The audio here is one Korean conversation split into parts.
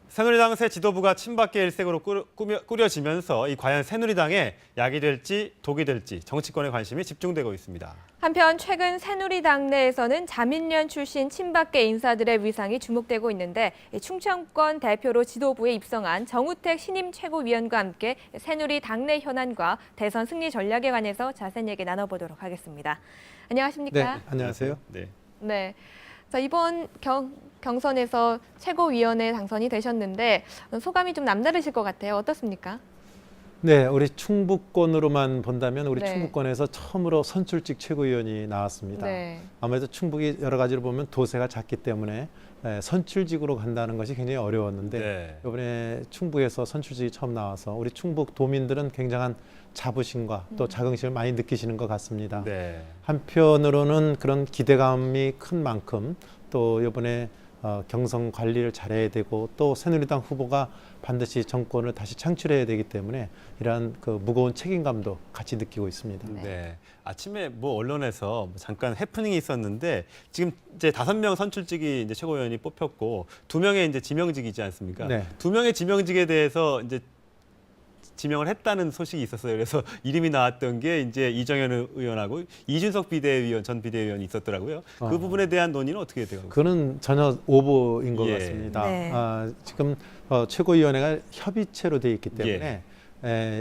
새누리당 새 지도부가 친박계 일색으로 꾸려지면서 이 과연 새누리당에 약이 될지 독이 될지 정치권의 관심이 집중되고 있습니다. 한편 최근 새누리당 내에서는 자민련 출신 친박계 인사들의 위상이 주목되고 있는데 충청권 대표로 지도부에 입성한 정우택 신임 최고위원과 함께 새누리 당내 현안과 대선 승리 전략에 관해서 자세히 얘기 나눠보도록 하겠습니다. 안녕하십니까? 네, 안녕하세요. 네. 자, 이번 경선에서 최고위원에 당선이 되셨는데 소감이 좀 남다르실 것 같아요. 어떻습니까? 네, 우리 충북권으로만 본다면 우리 네. 충북권에서 처음으로 선출직 최고위원이 나왔습니다. 네. 아무래도 충북이 여러 가지로 보면 도세가 작기 때문에 선출직으로 간다는 것이 굉장히 어려웠는데 네. 이번에 충북에서 선출직이 처음 나와서 우리 충북 도민들은 굉장한 자부심과 또 자긍심을 많이 느끼시는 것 같습니다. 네. 한편으로는 그런 기대감이 큰 만큼 또 이번에 경선 관리를 잘해야 되고 또 새누리당 후보가 반드시 정권을 다시 창출해야 되기 때문에 이러한 그 무거운 책임감도 같이 느끼고 있습니다. 네. 아침에 언론에서 잠깐 해프닝이 있었는데 지금 이제 5명 선출직이 이제 최고위원이 뽑혔고 2명의 이제 지명직이지 않습니까? 네. 2명의 지명직에 대해서 이제 지명을 했다는 소식이 있었어요. 그래서 이름이 나왔던 게 이제 이정현 의원하고 이준석 전 비대위원이 있었더라고요. 그 부분에 대한 논의는 어떻게 되고 있습니까? 그거는 전혀 오보인 것 예. 같습니다. 네. 지금 최고위원회가 협의체로 되어 있기 때문에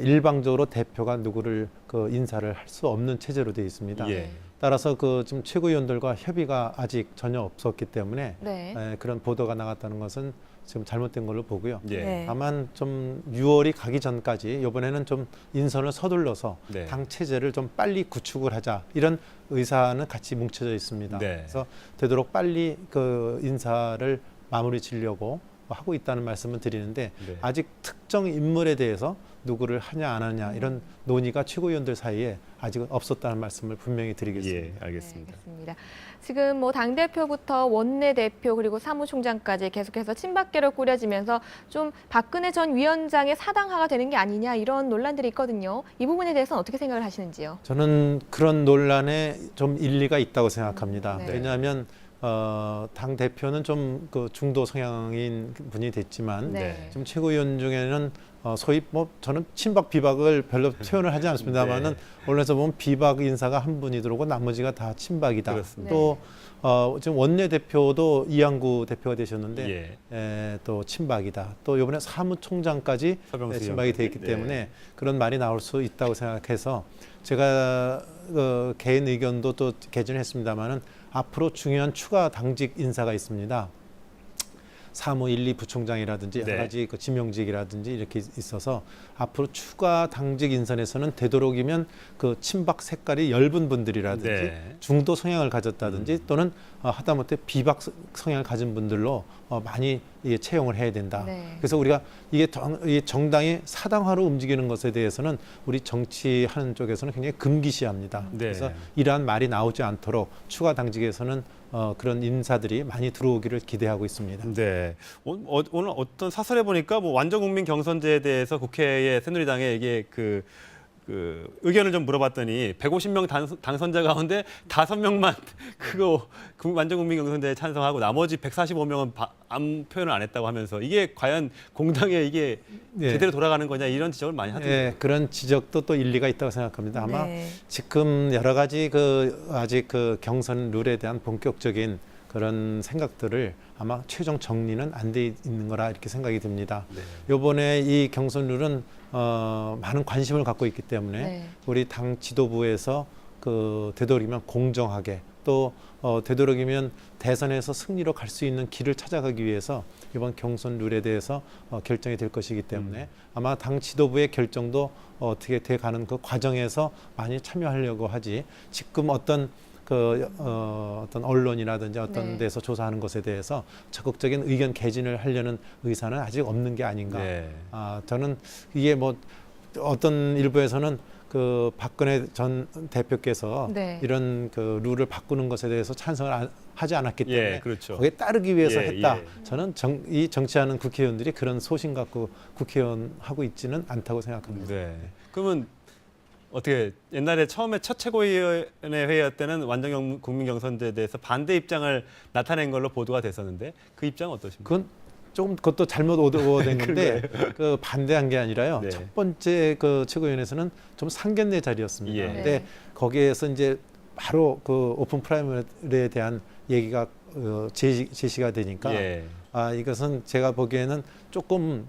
일방적으로 대표가 누구를 그 인사를 할 수 없는 체제로 되어 있습니다. 예. 따라서 그 지금 최고위원들과 협의가 아직 전혀 없었기 때문에 네. 그런 보도가 나갔다는 것은 지금 잘못된 걸로 보고요. 예. 네. 다만 좀 6월이 가기 전까지 이번에는 좀 인선을 서둘러서 네. 당 체제를 좀 빨리 구축을 하자 이런 의사는 같이 뭉쳐져 있습니다. 네. 그래서 되도록 빨리 그 인사를 마무리 지려고 하고 있다는 말씀을 드리는데 네. 아직 특정 인물에 대해서 누구를 하냐 안 하냐 이런 논의가 최고위원들 사이에 아직은 없었다는 말씀을 분명히 드리겠습니다. 예, 알겠습니다. 네, 알겠습니다. 지금 당대표부터 원내대표 그리고 사무총장까지 계속해서 친박계로 꾸려지면서 좀 박근혜 전 위원장의 사당화가 되는 게 아니냐 이런 논란들이 있거든요. 이 부분에 대해서는 어떻게 생각을 하시는지요? 저는 그런 논란에 좀 일리가 있다고 생각합니다. 네. 왜냐하면 당 대표는 좀 그 중도 성향인 분이 됐지만 네. 지금 최고위원 중에는 소위 저는 친박 비박을 별로 표현을 하지 않습니다만은 네. 언론에서 보면 비박 인사가 한 분이 들어오고 나머지가 다 친박이다. 그렇습니다. 또 지금 원내 대표도 이양구 대표가 되셨는데 예. 또 친박이다. 또 이번에 사무총장까지 서병수 친박이 돼 있기 네. 때문에 그런 말이 나올 수 있다고 생각해서 제가 개인 의견도 또 개진했습니다마는 앞으로 중요한 추가 당직 인사가 있습니다. 사무 1, 2 부총장이라든지 여러 네. 가지 그 지명직이라든지 이렇게 있어서 앞으로 추가 당직 인선에서는 되도록이면 그 친박 색깔이 엷은 분들이라든지 네. 중도 성향을 가졌다든지 또는 하다못해 비박 성향을 가진 분들로 많이 채용을 해야 된다. 네. 그래서 우리가 이게 정당이 사당화로 움직이는 것에 대해서는 우리 정치하는 쪽에서는 굉장히 금기시합니다. 네. 그래서 이러한 말이 나오지 않도록 추가 당직에서는 그런 인사들이 많이 들어오기를 기대하고 있습니다. 네. 오늘 어떤 사설에 보니까 완전 국민 경선제에 대해서 국회에 새누리당에 이게 그 의견을 좀 물어봤더니 150명 당선자 가운데 5명만 그거 완전 국민 경선제에 찬성하고 나머지 145명은 표현을 안 했다고 하면서 이게 과연 공당에 이게 제대로 돌아가는 거냐 이런 지적을 많이 하더라고요. 그런 지적도 또 일리가 있다고 생각합니다. 아마 네. 지금 여러 가지 아직 경선 룰에 대한 본격적인 그런 생각들을 아마 최종 정리는 안 돼 있는 거라 이렇게 생각이 듭니다. 네. 이번에 이 경선 룰은 많은 관심을 갖고 있기 때문에 네. 우리 당 지도부에서 되도록이면 공정하게 또 되도록이면 대선에서 승리로 갈 수 있는 길을 찾아가기 위해서 이번 경선 룰에 대해서 결정이 될 것이기 때문에 아마 당 지도부의 결정도 어떻게 돼가는 그 과정에서 많이 참여하려고 하지 지금 어떤 언론이라든지 어떤 네. 데서 조사하는 것에 대해서 적극적인 의견 개진을 하려는 의사는 아직 없는 게 아닌가. 네. 저는 이게 어떤 일부에서는 그 박근혜 전 대표께서 네. 이런 그 룰을 바꾸는 것에 대해서 찬성을 하지 않았기 때문에 예, 그렇죠. 거기에 따르기 위해서 예, 했다. 예. 저는 이 정치하는 국회의원들이 그런 소신 갖고 국회의원 하고 있지는 않다고 생각합니다. 네. 그러면 어떻게 옛날에 처음에 첫 최고위원회 회의 때는 완전 국민 경선제에 대해서 반대 입장을 나타낸 걸로 보도가 됐었는데 그 입장은 어떠십니까? 그건 조금 그것도 잘못 오더된 건데 그 반대한 게 아니라요. 네. 첫 번째 그 최고위원회에서는 좀 상견례 자리였습니다. 예. 근데 거기에서 이제 바로 그 오픈 프라이머리에 대한 얘기가 제시가 되니까 예. 이것은 제가 보기에는 조금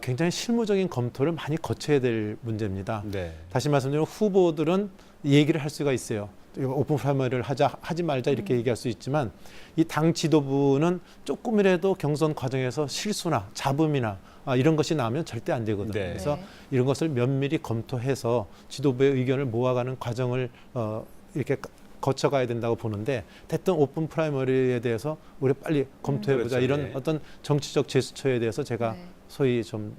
굉장히 실무적인 검토를 많이 거쳐야 될 문제입니다. 네. 다시 말씀드리면 후보들은 얘기를 할 수가 있어요. 오픈 프라이머리를 하지 말자 이렇게 얘기할 수 있지만 이 당 지도부는 조금이라도 경선 과정에서 실수나 잡음이나 이런 것이 나오면 절대 안 되거든요. 네. 그래서 이런 것을 면밀히 검토해서 지도부의 의견을 모아가는 과정을 이렇게 거쳐가야 된다고 보는데 대뜸 오픈 프라이머리에 대해서 우리 빨리 검토해보자 그렇죠. 이런 네. 어떤 정치적 제스처에 대해서 제가 네. 소위 좀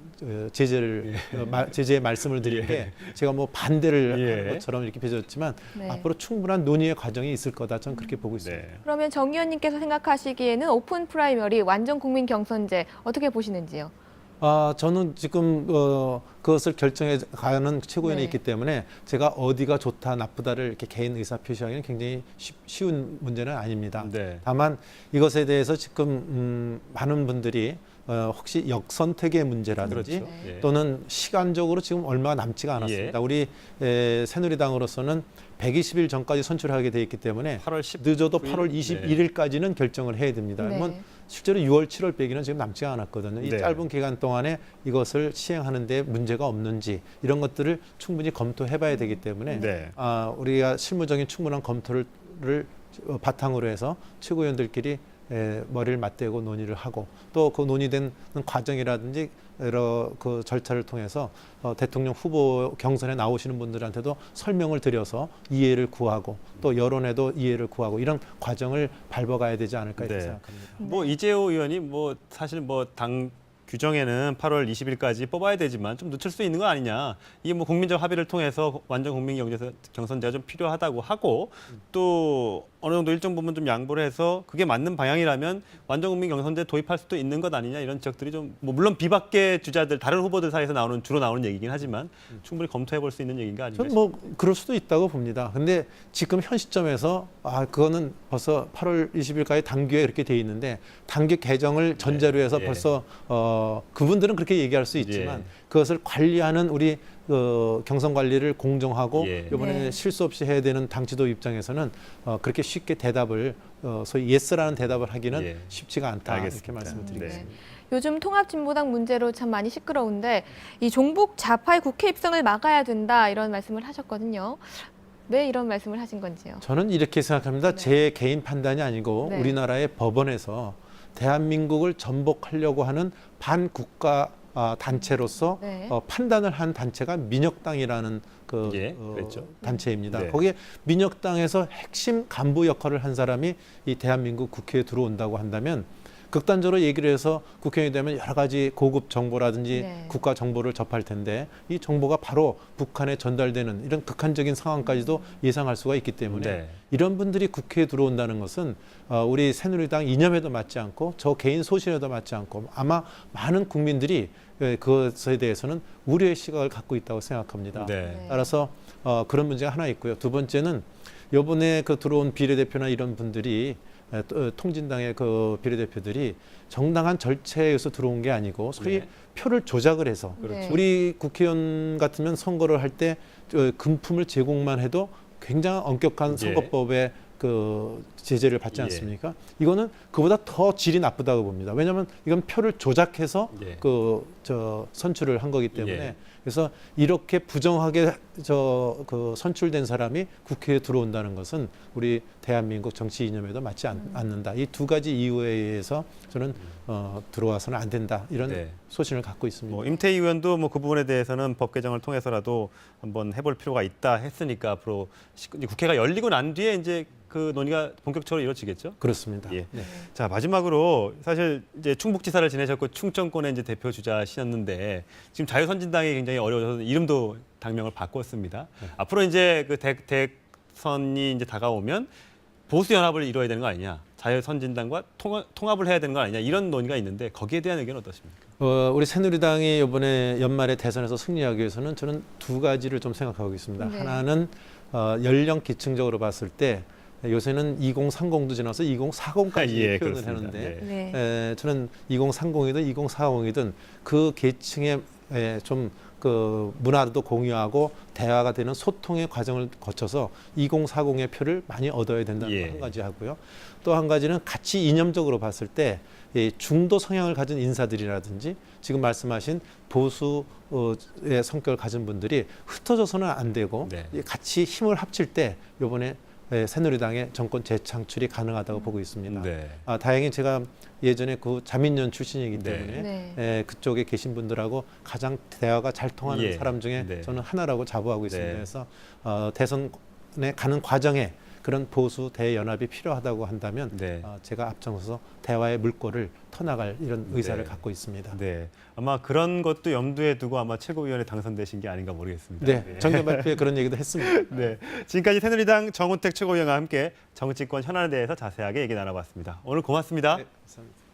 제재의 말씀을 드릴 때 제가 뭐 반대를 예. 하는 것처럼 이렇게 빚었지만 네. 앞으로 충분한 논의의 과정이 있을 거다 저는 그렇게 보고 있습니다. 네. 그러면 정 의원님께서 생각하시기에는 오픈 프라이머리 완전 국민 경선제 어떻게 보시는지요? 저는 지금 그것을 결정해 가는 최고위원회 네. 있기 때문에 제가 어디가 좋다 나쁘다를 이렇게 개인 의사 표시하기는 굉장히 쉬운 문제는 아닙니다. 네. 다만 이것에 대해서 지금 많은 분들이 혹시 역선택의 문제라든지 그렇죠. 예. 또는 시간적으로 지금 얼마 남지가 않았습니다. 예. 우리 새누리당으로서는 120일 전까지 선출하게 돼 있기 때문에 8월 10 늦어도 9일? 8월 21일까지는 결정을 해야 됩니다. 네. 그러면 실제로 6월, 7월 빼기는 지금 남지가 않았거든요. 이 네. 짧은 기간 동안에 이것을 시행하는 데 문제가 없는지 이런 것들을 충분히 검토해봐야 되기 때문에 네. 우리가 실무적인 충분한 검토를 바탕으로 해서 최고위원들끼리 머리를 맞대고 논의를 하고 또 그 논의된 과정이라든지 여러 그 절차를 통해서 대통령 후보 경선에 나오시는 분들한테도 설명을 드려서 이해를 구하고 또 여론에도 이해를 구하고 이런 과정을 밟아가야 되지 않을까 이렇게 네. 생각합니다. 뭐 이재호 의원이 뭐 사실 뭐 당 규정에는 8월 20일까지 뽑아야 되지만 좀 늦출 수 있는 거 아니냐. 이게 뭐 국민적 합의를 통해서 완전 국민 경선제가 좀 필요하다고 하고 또 어느 정도 일정 부분 좀 양보를 해서 그게 맞는 방향이라면 완전 국민 경선제 도입할 수도 있는 것 아니냐 이런 지적들이 좀 뭐 물론 비박계 주자들 다른 후보들 사이에서 주로 나오는 얘기긴 하지만 충분히 검토해 볼 수 있는 얘기인가 아닌가 저는 뭐 그럴 수도 있다고 봅니다. 근데 지금 현 시점에서 그거는 벌써 8월 20일까지 당규에 이렇게 돼 있는데 당규 개정을 전제로 해서 예. 벌써 그분들은 그렇게 얘기할 수 있지만 예. 그것을 관리하는 우리 경선 관리를 공정하고 예. 이번에 네. 실수 없이 해야 되는 당 지도 입장에서는 그렇게 쉽게 대답을 소위 예스라는 대답을 하기는 예. 쉽지가 않다 알겠습니다. 이렇게 말씀을 드리겠습니다. 네. 요즘 통합진보당 문제로 참 많이 시끄러운데 이 종북 좌파의 국회 입성을 막아야 된다 이런 말씀을 하셨거든요. 왜 이런 말씀을 하신 건지요? 저는 이렇게 생각합니다. 네. 제 개인 판단이 아니고 네. 우리나라의 법원에서 대한민국을 전복하려고 하는 반국가 단체로서 네. 판단을 한 단체가 민혁당이라는 그랬죠. 단체입니다. 네. 거기에 민혁당에서 핵심 간부 역할을 한 사람이 이 대한민국 국회에 들어온다고 한다면 극단적으로 얘기를 해서 국회의원이 되면 여러 가지 고급 정보라든지 네. 국가 정보를 접할 텐데 이 정보가 바로 북한에 전달되는 이런 극한적인 상황까지도 예상할 수가 있기 때문에 네. 이런 분들이 국회에 들어온다는 것은 우리 새누리당 이념에도 맞지 않고 저 개인 소신에도 맞지 않고 아마 많은 국민들이 그것에 대해서는 우려의 시각을 갖고 있다고 생각합니다. 네. 따라서 그런 문제가 하나 있고요. 두 번째는 이번에 들어온 비례대표나 이런 분들이 통진당의 그 비례대표들이 정당한 절차에 의해서 들어온 게 아니고 소위 네. 표를 조작을 해서 그렇죠. 우리 국회의원 같으면 선거를 할 때 금품을 제공만 해도 굉장히 엄격한 선거법에 그 제재를 받지 예. 않습니까? 이거는 그보다 더 질이 나쁘다고 봅니다. 왜냐하면 이건 표를 조작해서 예. 선출을 한 거기 때문에 예. 그래서 이렇게 부정하게 선출된 사람이 국회에 들어온다는 것은 우리 대한민국 정치 이념에도 맞지 않는다. 이 두 가지 이유에 의해서 저는 들어와서는 안 된다 이런 네. 소신을 갖고 있습니다. 뭐 임태희 의원도 뭐 그 부분에 대해서는 법 개정을 통해서라도 한번 해볼 필요가 있다 했으니까 앞으로 이제 국회가 열리고 난 뒤에 이제 그 논의가 본격적으로 이루어지겠죠. 그렇습니다. 예. 네. 자 마지막으로 사실 이제 충북지사를 지내셨고 충청권의 이제 대표 주자시셨는데 지금 자유선진당이 굉장히 어려워져서 이름도 당명을 바꿨습니다. 네. 앞으로 이제 그 대선이 이제 다가오면 보수 연합을 이루어야 되는 거 아니냐, 자유선진당과 통합을 해야 되는 거 아니냐 이런 논의가 있는데 거기에 대한 의견은 어떠십니까? 우리 새누리당이 이번에 연말에 대선에서 승리하기 위해서는 저는 두 가지를 좀 생각하고 있습니다. 네. 하나는 연령 기층적으로 봤을 때 요새는 2030도 지나서 2040까지 예, 표현을 그렇습니다. 하는데 네. 저는 2030이든 2040이든 그 계층의 좀 그 문화도 공유하고 대화가 되는 소통의 과정을 거쳐서 2040의 표를 많이 얻어야 된다는 예. 거 한 가지 하고요. 또 한 가지는 같이 이념적으로 봤을 때 중도 성향을 가진 인사들이라든지 지금 말씀하신 보수의 성격을 가진 분들이 흩어져서는 안 되고 네. 같이 힘을 합칠 때 이번에 새누리당의 정권 재창출이 가능하다고 보고 있습니다. 네. 다행히 제가 예전에 그 자민련 출신이기 때문에 네. 그쪽에 계신 분들하고 가장 대화가 잘 통하는 예. 사람 중에 네. 저는 하나라고 자부하고 있습니다. 네. 그래서 대선에 가는 과정에 그런 보수 대연합이 필요하다고 한다면 네. 제가 앞장서서 대화의 물꼬를 터나갈 이런 의사를 네. 갖고 있습니다. 네. 아마 그런 것도 염두에 두고 아마 최고위원에 당선되신 게 아닌가 모르겠습니다. 네, 정례 발표에 그런 얘기도 했습니다. 네. 지금까지 새누리당 정우택 최고위원과 함께 정치권 현안에 대해서 자세하게 얘기 나눠봤습니다. 오늘 고맙습니다. 네, 감사합니다.